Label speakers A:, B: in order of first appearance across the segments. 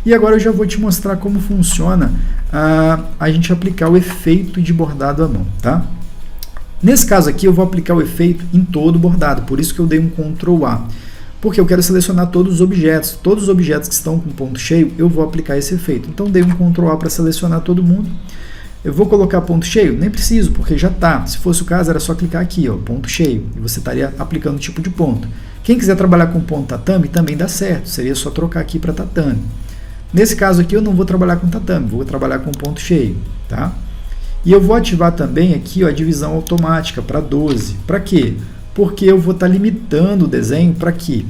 A: E agora eu já vou te mostrar como funciona a gente aplicar o efeito de bordado à mão, tá? Nesse caso aqui eu vou aplicar o efeito em todo o bordado, por isso que eu dei um Ctrl A. Porque eu quero selecionar todos os objetos que estão com ponto cheio, eu vou aplicar esse efeito. Então dei um Ctrl A para selecionar todo mundo. Eu vou colocar ponto cheio? Nem preciso, porque já está. Se fosse o caso, era só clicar aqui, ó, ponto cheio, e você estaria aplicando o tipo de ponto. Quem quiser trabalhar com ponto tatame, também dá certo, seria só trocar aqui para tatame. Nesse caso aqui, eu não vou trabalhar com tatame, vou trabalhar com ponto cheio, tá? E eu vou ativar também aqui, ó, a divisão automática para 12. Para quê? Porque eu vou estar limitando o desenho para que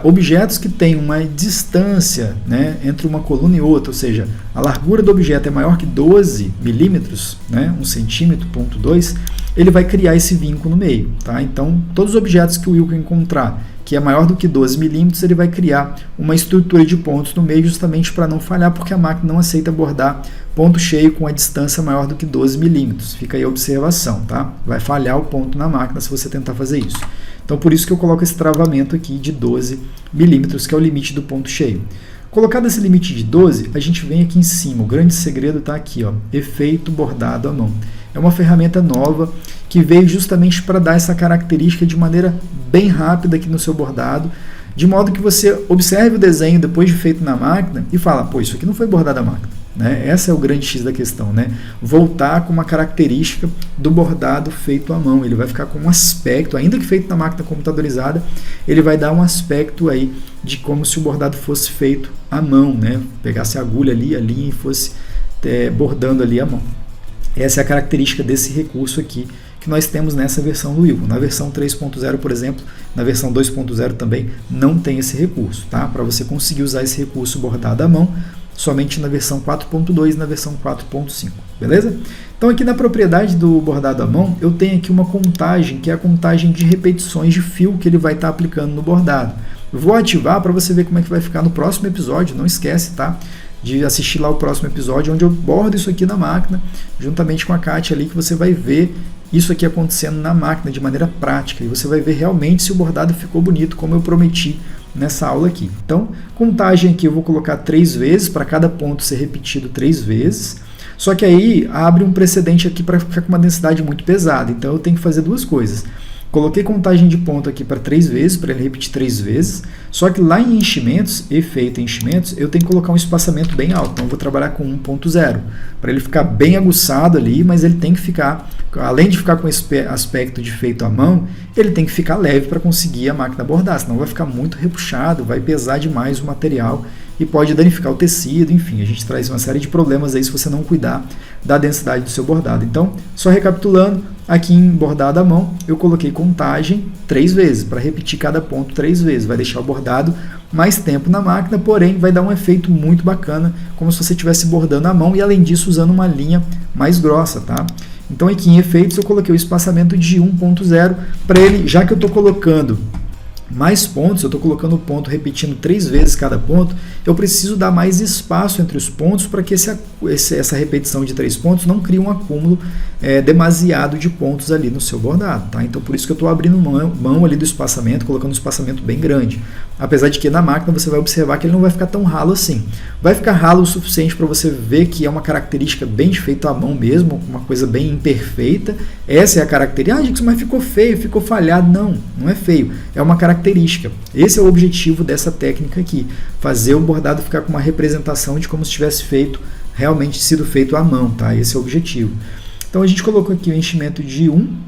A: objetos que têm uma distância, né, entre uma coluna e outra, ou seja, a largura do objeto é maior que 12 milímetros, né, 1 centímetro, ponto 2, ele vai criar esse vinco no meio. Tá? Então, todos os objetos que o Wilco encontrar que é maior do que 12 milímetros, ele vai criar uma estrutura de pontos no meio justamente para não falhar, porque a máquina não aceita bordar ponto cheio com a distância maior do que 12 milímetros. Fica aí a observação, tá? Vai falhar o ponto na máquina se você tentar fazer isso. Então, por isso que eu coloco esse travamento aqui de 12 milímetros, que é o limite do ponto cheio. Colocado esse limite de 12, a gente vem aqui em cima. O grande segredo está aqui, ó, efeito bordado à mão. É uma ferramenta nova que veio justamente para dar essa característica de maneira bem rápida aqui no seu bordado, de modo que você observe o desenho depois de feito na máquina e fala, pô, isso aqui não foi bordado à máquina. Né? Essa é o grande X da questão, né? Voltar com uma característica do bordado feito à mão. Ele vai ficar com um aspecto, ainda que feito na máquina computadorizada, ele vai dar um aspecto aí de como se o bordado fosse feito à mão, né? Pegasse a agulha ali, a linha e fosse bordando ali à mão. Essa é a característica desse recurso aqui que nós temos nessa versão do Wilco. Na versão 3.0, por exemplo, na versão 2.0 também não tem esse recurso, tá? Para você conseguir usar esse recurso bordado à mão, somente na versão 4.2 e na versão 4.5, beleza? Então aqui na propriedade do bordado à mão, eu tenho aqui uma contagem, que é a contagem de repetições de fio que ele vai estar aplicando no bordado. Eu vou ativar para você ver como é que vai ficar no próximo episódio, não esquece, tá? De assistir lá o próximo episódio, onde eu bordo isso aqui na máquina, juntamente com a Kátia ali, que você vai ver isso aqui acontecendo na máquina de maneira prática, e você vai ver realmente se o bordado ficou bonito, como eu prometi nessa aula aqui. Então, contagem aqui eu vou colocar 3 vezes, para cada ponto ser repetido 3 vezes, só que aí abre um precedente aqui para ficar com uma densidade muito pesada, então eu tenho que fazer duas coisas. Coloquei contagem de ponto aqui para 3 vezes, para ele repetir 3 vezes, só que lá em enchimentos, efeito em enchimentos, eu tenho que colocar um espaçamento bem alto, então eu vou trabalhar com 1.0, para ele ficar bem aguçado ali, mas ele tem que ficar, além de ficar com esse aspecto de feito à mão, ele tem que ficar leve para conseguir a máquina bordar, senão vai ficar muito repuxado, vai pesar demais o material e pode danificar o tecido, enfim, a gente traz uma série de problemas aí se você não cuidar da densidade do seu bordado. Então, só recapitulando, aqui em bordado à mão, eu coloquei contagem 3 vezes, para repetir cada ponto 3 vezes, vai deixar o bordado mais tempo na máquina, porém vai dar um efeito muito bacana, como se você estivesse bordando à mão e além disso usando uma linha mais grossa, tá? Então aqui em efeitos eu coloquei o espaçamento de 1.0 para ele, já que eu estou colocando mais pontos, eu estou colocando o ponto repetindo 3 vezes cada ponto, eu preciso dar mais espaço entre os pontos para que essa repetição de 3 pontos não crie um acúmulo demasiado de pontos ali no seu bordado. Tá? Então por isso que eu estou abrindo mão ali do espaçamento, colocando um espaçamento bem grande. Apesar de que na máquina você vai observar que ele não vai ficar tão ralo assim. Vai ficar ralo o suficiente para você ver que é uma característica bem de feito à mão mesmo, uma coisa bem imperfeita. Essa é a característica. Ah, Dixon, mas ficou feio, ficou falhado. Não, não é feio. É uma característica. Esse é o objetivo dessa técnica aqui. Fazer o bordado ficar com uma representação de como se tivesse feito, realmente sido feito à mão. Tá? Esse é o objetivo. Então a gente colocou aqui o enchimento de 1.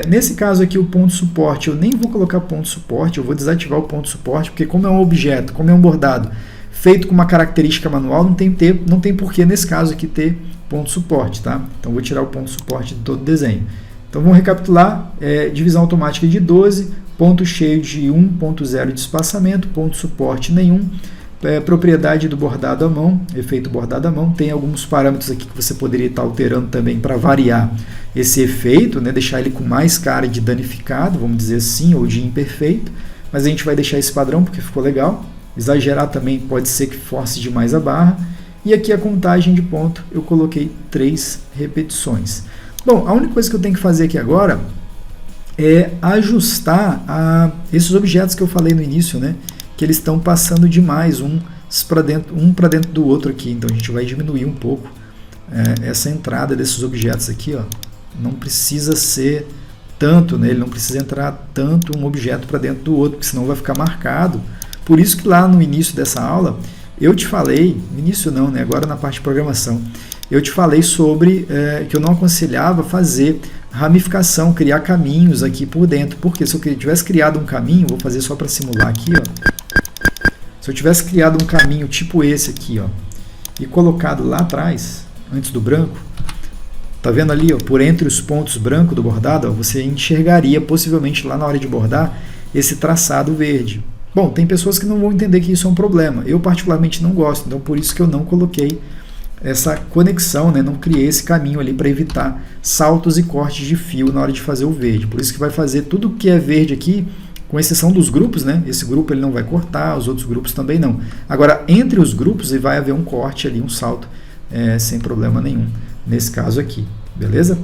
A: Nesse caso aqui, o ponto suporte, eu nem vou colocar ponto suporte, eu vou desativar o ponto suporte, porque como é um objeto, como é um bordado feito com uma característica manual, não tem porquê nesse caso aqui ter ponto suporte, tá? Então vou tirar o ponto suporte de todo o desenho. Então vamos recapitular, divisão automática de 12, ponto cheio de 1.0 de espaçamento, ponto suporte nenhum, propriedade do bordado à mão, efeito bordado à mão, tem alguns parâmetros aqui que você poderia estar alterando também para variar esse efeito, né, deixar ele com mais cara de danificado, vamos dizer assim, ou de imperfeito, mas a gente vai deixar esse padrão porque ficou legal. Exagerar também pode ser que force demais a barra, e aqui a contagem de ponto eu coloquei 3 repetições. Bom, a única coisa que eu tenho que fazer aqui agora é ajustar esses objetos que eu falei no início, né, que eles estão passando demais um um para dentro do outro aqui. Então a gente vai diminuir um pouco essa entrada desses objetos aqui, ó. Não precisa ser tanto, né? Ele não precisa entrar tanto um objeto para dentro do outro, porque senão vai ficar marcado. Por isso que lá no início dessa aula eu te falei, início não, né? Agora na parte de programação, eu te falei sobre que eu não aconselhava fazer ramificação, criar caminhos aqui por dentro, porque se eu tivesse criado um caminho, vou fazer só para simular aqui, ó. Se eu tivesse criado um caminho tipo esse aqui, ó, e colocado lá atrás, antes do branco, tá vendo ali, ó, por entre os pontos brancos do bordado, ó, você enxergaria possivelmente lá na hora de bordar esse traçado verde. Bom, tem pessoas que não vão entender que isso é um problema. Eu particularmente não gosto, então por isso que eu não coloquei essa conexão, né? Não criei esse caminho ali para evitar saltos e cortes de fio na hora de fazer o verde. Por isso que vai fazer tudo que é verde aqui, com exceção dos grupos, né? Esse grupo ele não vai cortar, os outros grupos também não. Agora, entre os grupos vai haver um corte ali, um salto, sem problema nenhum, nesse caso aqui, beleza?